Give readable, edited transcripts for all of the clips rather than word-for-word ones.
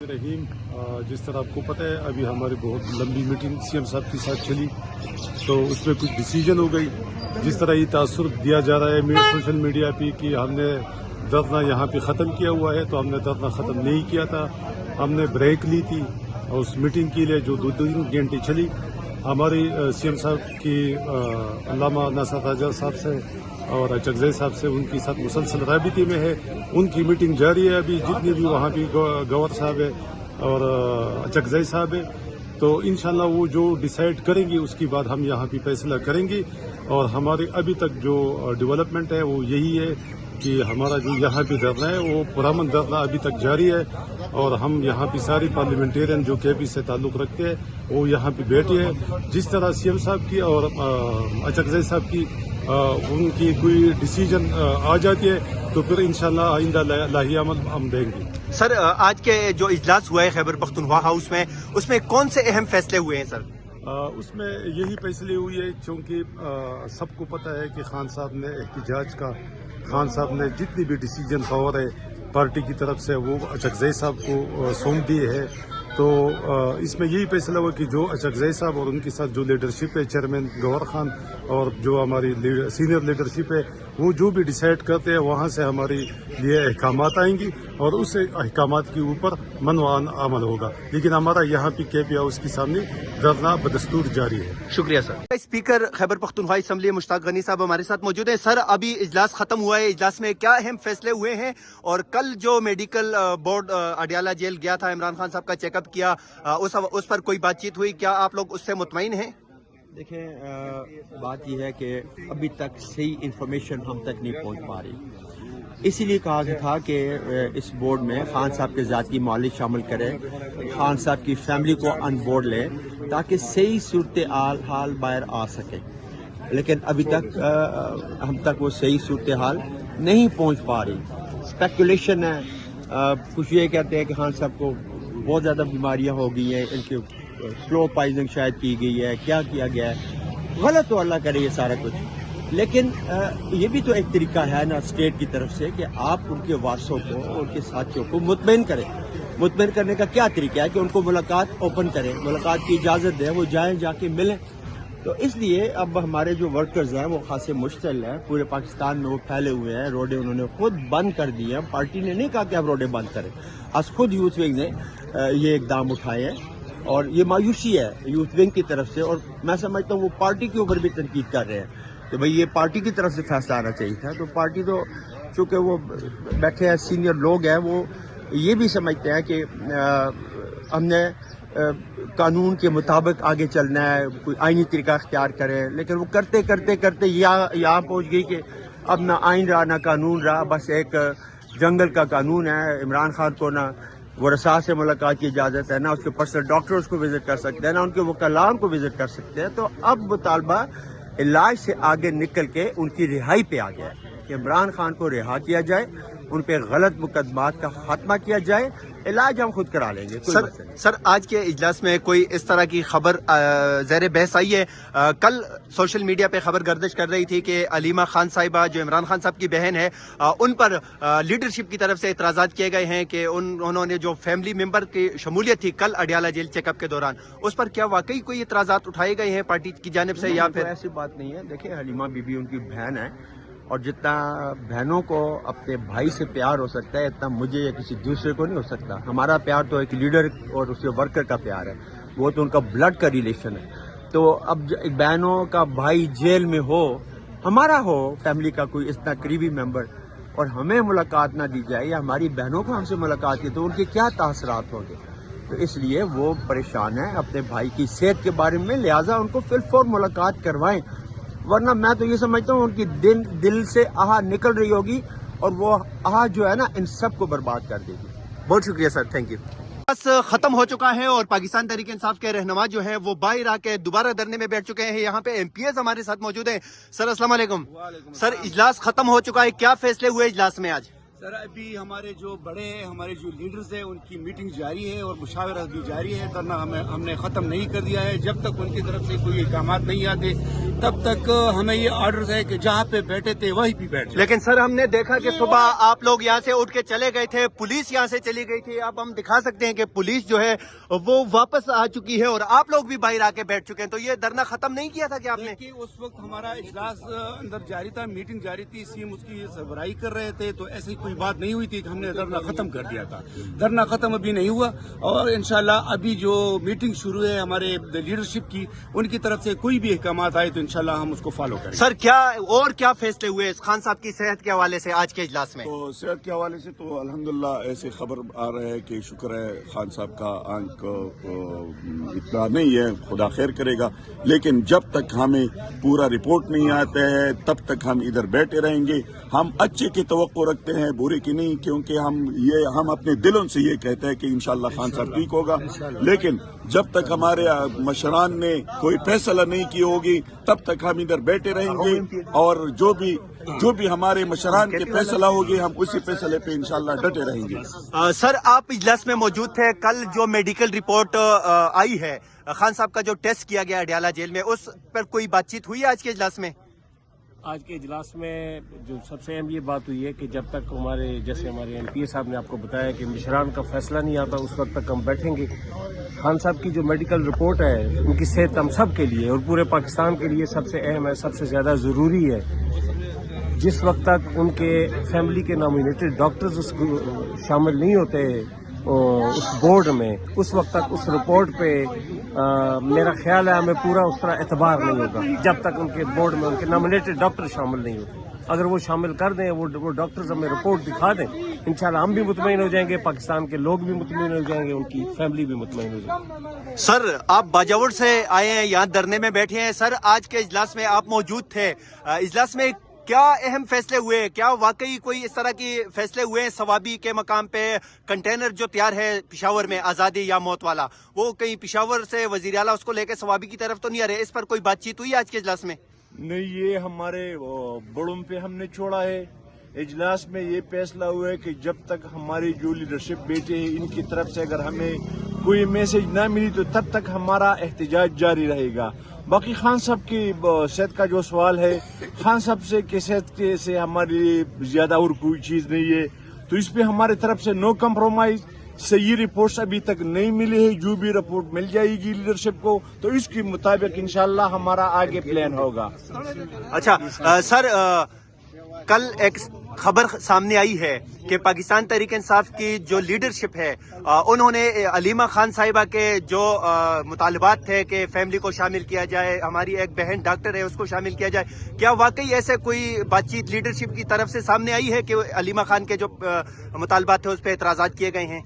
रहीम। जिस तरह आपको पता है अभी हमारी बहुत लंबी मीटिंग सीएम साहब के साथ चली, तो उसमें कुछ डिसीजन हो गई। जिस तरह ये तासुर दिया जा रहा है सोशल मीडिया पे कि हमने धरना यहाँ पे ख़त्म किया हुआ है, तो हमने धरना ख़त्म नहीं किया था। हमने ब्रेक ली थी और उस मीटिंग के लिए जो 2 घंटे चली, हमारी सीएम साहब की अल्लामा नासर राजा साहब से और चकजई साहब से उनके साथ मुसलसल राबिते में है। उनकी मीटिंग जारी है अभी, जितने भी वहाँ भी गवर्नर साहब है और चकजई साहब है, तो इंशाल्लाह वो जो डिसाइड करेंगे उसके बाद हम यहाँ पे फैसला करेंगे। और हमारे अभी तक जो डेवलपमेंट है वो यही है कि हमारा जो यहाँ पे धरना है वो पुरअमन धरना अभी तक जारी है। और हम यहाँ पे सारी पार्लियामेंटेरियन जो केपी से ताल्लुक़ रखते हैं वो यहाँ पे बैठे हैं। जिस तरह सीएम साहब की और चकजई साहब की उनकी कोई डिसीजन आ जाती है तो फिर इंशाल्लाह आइंदा लाही अमल हम देंगे। सर, आज के जो इजलास हुआ है खैबर पख्तूनख्वा हाउस में, उसमें कौन से अहम फैसले हुए हैं सर? उसमें यही फैसले हुई है क्योंकि सबको पता है कि खान साहब ने एहतिजाज का, खान साहब ने जितनी भी डिसीजन पावर है पार्टी की तरफ से वो चकजई साहब को सौंप दिए है। तो इसमें यही फैसला हुआ कि जो चकजई साहब और उनके साथ जो लीडरशिप है, चेयरमैन गौहर खान और जो हमारी सीनियर लीडरशिप है, वो जो भी डिसाइड करते हैं वहाँ से हमारे लिए अहकामात आएंगी और उस अहकामात के ऊपर मनवान अमल होगा। लेकिन हमारा यहाँ पे केपी हाउस के सामने धरना बदस्तूर जारी है। शुक्रिया sir. Speaker Khyber Pakhtunkhwa assembly Mushtaq Ghani sahab हमारे साथ मौजूद हैं। सर, अभी इजलास खत्म हुआ है, इजलास में क्या अहम फैसले हुए हैं? और कल जो मेडिकल बोर्ड अडियाला जेल गया था, इमरान खान साहब का चेकअप किया, उस पर कोई बातचीत हुई? क्या आप लोग उससे मुतमईन हैं? देखें, बात यह है कि अभी तक सही इंफॉर्मेशन हम तक नहीं पहुंच पा रही। इसीलिए कहा गया था कि इस बोर्ड में खान साहब के ज़ाती मालिक शामिल करें, खान साहब की फैमिली को अन बोर्ड लें ताकि सही सूरत हाल बाहर आ सके। लेकिन अभी तक हम तक वो सही सूरत हाल नहीं पहुंच पा रही। स्पेकुलेशन है, कुछ ये कहते हैं कि खान साहब को बहुत ज़्यादा बीमारियां हो गई हैं, इनकी स्लो पॉइजनिंग शायद की गई है, क्या किया गया है, गलत तो अल्लाह करे ये सारा कुछ। लेकिन ये भी तो एक तरीका है ना स्टेट की तरफ से कि आप उनके वारसों को, उनके साथियों को मुतमईन करें। मुतमईन करने का क्या तरीका है कि उनको मुलाकात ओपन करें, मुलाकात की इजाज़त दें, वो जाएं, जाके मिलें। तो इसलिए अब हमारे जो वर्कर्स हैं वो खासे मुश्तिल हैं, पूरे पाकिस्तान में वो फैले हुए हैं। रोडें उन्होंने खुद बंद कर दी हैं, पार्टी ने नहीं कहा कि आप रोडें बंद करें, आज खुद यूथ विंग ने ये इकदाम उठाए हैं और ये मायूसी है यूथ विंग की तरफ से। और मैं समझता हूँ वो पार्टी के ऊपर भी तनकीद कर रहे हैं कि भाई ये पार्टी की तरफ से फैसला आना चाहिए था। तो पार्टी तो चूँकि वो बैठे हैं, सीनियर लोग हैं, वो ये भी समझते हैं कि हमने कानून के मुताबिक आगे चलना है, कोई आईनी तरीका अख्तियार करें। लेकिन वो करते करते करते यहाँ पहुँच गई कि अब ना आइन रहा ना कानून रहा, बस एक जंगल का कानून है। इमरान खान को ना वरसा से मुलाकात की इजाज़त है, ना उसके पर्सनल डॉक्टर्स को विजिट कर सकते हैं, ना उनके वकलाम को विजिट कर सकते हैं। तो अब मुतालबा इलाज से आगे निकल के उनकी रिहाई पे आ गया है कि इमरान खान को रिहा किया जाए, उन पे गलत मुकदमात का खात्मा किया जाए, इलाज हम खुद करा लेंगे। सर, आज के इजलास में कोई इस तरह की खबर ज़ेर बहस आई है? कल सोशल मीडिया पे खबर गर्दिश कर रही थी कि अलीमा खान साहिबा जो इमरान खान साहब की बहन है, उन पर लीडरशिप की तरफ से इतराज़ात किए गए हैं कि उन्होंने जो फैमिली मेंबर की शमूलियत थी कल अडियाला जेल चेकअप के दौरान, उस पर क्या वाकई कोई इतराज़ात उठाए गए हैं पार्टी की जानिब से या फिर? ऐसी बात नहीं है। देखिए, हलीमा बीबी उनकी बहन है और जितना बहनों को अपने भाई से प्यार हो सकता है इतना मुझे या किसी दूसरे को नहीं हो सकता। हमारा प्यार तो एक लीडर और उसके वर्कर का प्यार है, वो तो उनका ब्लड का रिलेशन है। तो अब बहनों का भाई जेल में हो, हमारा हो फैमिली का कोई इतना करीबी मेंबर, और हमें मुलाकात ना दी जाए या हमारी बहनों को हमसे मुलाकात की, तो उनके क्या तासरात होंगे। तो इसलिए वो परेशान है अपने भाई की सेहत के बारे में, लिहाजा उनको फिलफौर मुलाकात करवाएं। वरना मैं तो ये समझता हूँ उनकी दिल से आह निकल रही होगी और वो आह जो है ना इन सब को बर्बाद कर देगी। बहुत शुक्रिया सर, थैंक यू। बस खत्म हो चुका है और पाकिस्तान तहरीक इंसाफ के रहनुमा जो है वो बाहर आके दोबारा धरने में बैठ चुके हैं। यहाँ पे एमपीएस हमारे साथ मौजूद हैं। सर, अस्सलाम वालेकुम। सर, इजलास खत्म हो चुका है, क्या फैसले हुए इजलास में आज? سر ابھی ہمارے جو بڑے ہیں، ہمارے جو لیڈرز ہیں، ان کی میٹنگ جاری ہے اور مشاورت بھی جاری ہے. دھرنا ہم نے ختم نہیں کر دیا ہے. جب تک ان کی طرف سے کوئی احکامات نہیں آتے تب تک ہمیں یہ آرڈرز ہے کہ جہاں پہ بیٹھے تھے وہیں پہ بیٹھ جائیں. لیکن سر ہم نے دیکھا کہ صبح آپ لوگ یہاں سے اٹھ کے چلے گئے تھے, پولیس یہاں سے چلی گئی تھی. اب ہم دکھا سکتے ہیں کہ پولیس جو ہے وہ واپس آ چکی ہے اور آپ لوگ بھی باہر آ کے بیٹھ چکے ہیں. تو یہ دھرنا ختم نہیں کیا تھا کہ آپ نے؟ کہ اس وقت ہمارا اجلاس اندر جاری تھا, میٹنگ جاری تھی, سی ایم اس کی سربراہی کر رہے تھے, تو ایسی کوئی بات نہیں ہوئی تھی کہ ہم نے دھرنا ختم کر دیا تھا. دھرنا ختم ابھی نہیں ہوا اور انشاءاللہ ابھی جو میٹنگ شروع ہے ہمارے لیڈرشپ کی, ان کی طرف سے کوئی بھی احکامات آئے تو انشاءاللہ ہم اس کو فالو کریں گے. سر کیا فیصلے ہوئے خان صاحب کی صحت کے حوالے سے آج کے اجلاس میں؟ تو صحت کے حوالے سے تو الحمدللہ ایسے خبر آ رہے ہیں کہ شکر ہے خان صاحب کا آنکھ اتنا نہیں ہے, خدا خیر کرے گا, لیکن جب تک ہمیں پورا رپورٹ نہیں آتا ہے تب تک ہم ادھر بیٹھے رہیں گے. ہم اچھے کی توقع رکھتے ہیں, برے کی نہیں, کیونکہ ہم اپنے دلوں سے یہ کہتے ہیں کہ انشاءاللہ خان صاحب ٹھیک ہوگا. لیکن جب تک ہمارے مشران نے کوئی فیصلہ نہیں کی ہوگی تب تک ہم ادھر بیٹھے رہیں گے, اور جو بھی ہمارے مشران کے فیصلہ ہوگی ہم اسی فیصلے پہ انشاءاللہ ڈٹے رہیں گے. سر آپ اجلاس میں موجود تھے, کل جو میڈیکل رپورٹ آئی ہے خان صاحب کا جو ٹیسٹ کیا گیا اڈیالہ جیل میں, اس پر کوئی بات چیت ہوئی آج کے اجلاس میں؟ آج کے اجلاس میں جو سب سے اہم یہ بات ہوئی ہے کہ جب تک جیسے ہمارے ایم پی اے صاحب نے آپ کو بتایا کہ مشران کا فیصلہ نہیں آتا اس وقت تک ہم بیٹھیں گے. خان صاحب کی جو میڈیکل رپورٹ ہے ان کی صحت ہم سب کے لیے اور پورے پاکستان کے لیے سب سے اہم ہے, سب سے زیادہ ضروری ہے. جس وقت تک ان کے فیملی کے نامینیٹڈ ڈاکٹرز شامل نہیں ہوتے اس بورڈ میں, اس وقت تک اس رپورٹ پہ میرا خیال ہے ہمیں پورا اس طرح اعتبار نہیں ہوگا جب تک ان کے بورڈ میں ان کے نامینیٹڈ ڈاکٹر شامل نہیں ہوتے. اگر وہ شامل کر دیں, وہ ڈاکٹرز ہمیں رپورٹ دکھا دیں, انشاءاللہ ہم بھی مطمئن ہو جائیں گے, پاکستان کے لوگ بھی مطمئن ہو جائیں گے, ان کی فیملی بھی مطمئن ہو جائے گی. سر آپ باجوڑ سے آئے ہیں, یہاں دھرنے میں بیٹھے ہیں. سر آج کے اجلاس میں آپ موجود تھے, اجلاس میں کیا اہم فیصلے ہوئے؟ کیا واقعی کوئی اس طرح کی فیصلے ہوئے ہیں ثوابی کے مقام پہ؟ کنٹینر جو تیار ہے پشاور میں آزادی یا موت والا, وہ کہیں پشاور سے وزیر اعلیٰ اس کو لے کے ثوابی کی طرف تو نہیں آ رہے, اس پر کوئی بات چیت ہوئی آج کے اجلاس میں؟ نہیں, یہ ہمارے بڑوں پہ ہم نے چھوڑا ہے. اجلاس میں یہ فیصلہ ہوا ہے کہ جب تک ہماری جو لیڈرشپ بیٹھے ہیں ان کی طرف سے اگر ہمیں کوئی میسج نہ ملی تو تب تک ہمارا احتجاج جاری رہے گا. باقی خان صاحب کی صحت کا جو سوال ہے, خان صاحب سے کہ صحت سے ہمارے لیے زیادہ اور کوئی چیز نہیں ہے, تو اس پہ ہمارے طرف سے نو کمپرومائز. صحیح رپورٹس ابھی تک نہیں ملی ہے, جو بھی رپورٹ مل جائے گی لیڈرشپ کو تو اس کے مطابق انشاءاللہ ہمارا آگے پلان ہوگا. اچھا سر, کل ایک خبر سامنے آئی ہے کہ پاکستان تحریک انصاف کی جو لیڈرشپ ہے انہوں نے علیمہ خان صاحبہ کے جو مطالبات تھے کہ فیملی کو شامل کیا جائے, ہماری ایک بہن ڈاکٹر ہے اس کو شامل کیا جائے, کیا واقعی ایسے کوئی بات چیت لیڈرشپ کی طرف سے سامنے آئی ہے کہ علیمہ خان کے جو مطالبات تھے اس پہ اعتراضات کیے گئے ہیں؟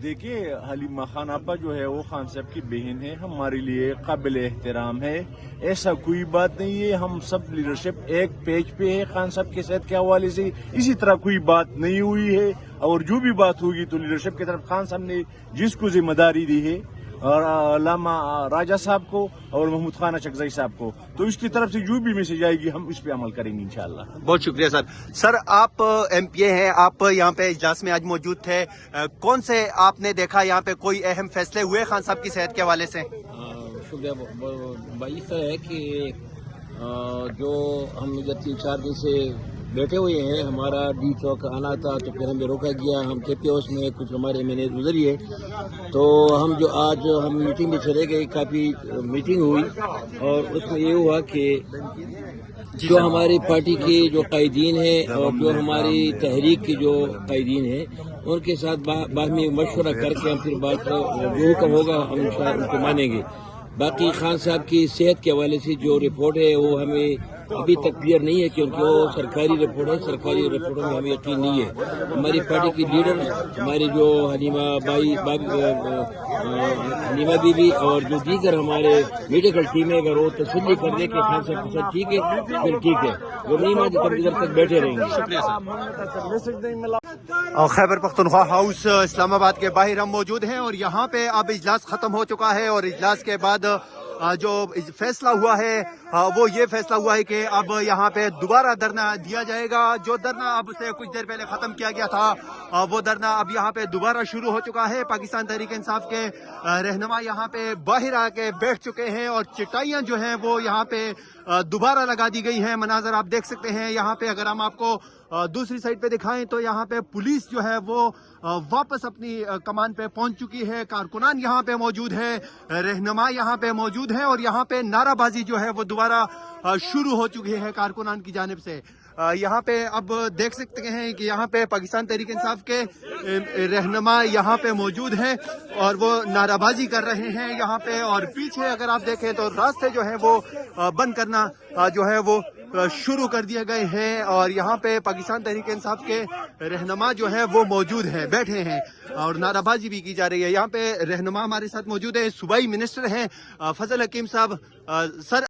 دیکھیے, حلیمہ خان آپا جو ہے وہ خان صاحب کی بہن ہے, ہمارے لیے قابل احترام ہے, ایسا کوئی بات نہیں ہے. ہم سب لیڈرشپ ایک پیج پہ ہے خان صاحب کی صحت کے حوالے سے, اسی طرح کوئی بات نہیں ہوئی ہے, اور جو بھی بات ہوگی تو لیڈرشپ کی طرف خان صاحب نے جس کو ذمہ داری دی ہے اور علامہ راجہ صاحب کو اور محمود خان اچکزئی صاحب کو, تو اس کی طرف سے جو بھی میسج آئے گی ہم اس پہ عمل کریں گے انشاءاللہ. بہت شکریہ سر. سر آپ ایم پی اے ہیں, آپ یہاں پہ اجلاس میں آج موجود تھے, کون سے آپ نے دیکھا یہاں پہ کوئی اہم فیصلے ہوئے خان صاحب کی صحت کے حوالے سے؟ شکریہ بھائی. اس طرح ہے کہ جو ہم ادھر 3-4 دن سے بیٹھے ہوئے ہیں, ہمارا ڈی چوک آنا تھا تو پھر ہمیں روکا گیا, ہم کے پی اوس میں کچھ ہمارے میں نے گزری ہے, تو ہم جو آج ہم میٹنگ میں چلے گئے, کافی میٹنگ ہوئی اور اس میں یہ ہوا کہ جو ہماری پارٹی کے جو قائدین ہیں اور جو ہماری تحریک کے جو قائدین ہیں ان کے ساتھ باہمی مشورہ کر کے ہم پھر بات جو حکم ہوگا ہم ان کو مانیں گے. باقی خان صاحب کی صحت کے حوالے سے جو رپورٹ ہے وہ ہمیں ابھی تک کلیئر نہیں ہے, کیونکہ وہ سرکاری رپورٹ ہے, سرکاری رپورٹوں میں ہمیں یقین نہیں ہے. ہماری پارٹی کی لیڈر ہماری جو حلیمہ بی بی اور جو دیگر ہمارے میڈیکل ٹیم ہے, اگر وہ تسلی کر دے کہ خان صاحب کے ساتھ ٹھیک ہے پھر ٹھیک ہے, وہ نہیں مانتے تب ادھر تک بیٹھے رہیں گے. اور خیبر پختونخوا ہاؤس اسلام آباد کے باہر ہم موجود ہیں اور یہاں پہ اب اجلاس ختم ہو چکا ہے اور اجلاس کے بعد जो फैसला हुआ है वो ये फैसला हुआ है कि अब यहाँ पे दोबारा धरना दिया जाएगा। जो धरना अब से कुछ देर पहले खत्म किया गया था वो धरना अब यहाँ पे दोबारा शुरू हो चुका है। पाकिस्तान तहरीक इंसाफ के रहनुमा यहाँ पे बाहर आके बैठ चुके हैं और चटाइयाँ जो हैं वो यहाँ पे दोबारा लगा दी गई हैं। मनाजर आप देख सकते हैं यहाँ पे। अगर हम आपको दूसरी साइड पे दिखाएं तो यहाँ पे पुलिस जो है वो वापस अपनी कमान पे पहुंच चुकी है। कारकुनान यहाँ पे मौजूद है, रहनुमा यहाँ पे मौजूद है और यहाँ पे नाराबाजी जो है वो दोबारा शुरू हो चुकी है कारकुनान की जानिब से। यहाँ पे अब देख सकते हैं कि यहाँ पे पाकिस्तान तहरीक इंसाफ के रहनुमा यहाँ पे मौजूद हैं और वो नाराबाजी कर रहे हैं यहाँ पे। और पीछे अगर आप देखें तो रास्ते जो है वो बंद करना जो है वो शुरू कर दिए गए हैं और यहाँ पे पाकिस्तान तहरीक इंसाफ के रहनुमा जो है वो मौजूद हैं, बैठे हैं और नाराबाजी भी की जा रही है। यहाँ पे रहनुमा हमारे साथ मौजूद है, सूबाई मिनिस्टर हैं फजल हकीम साहब। सर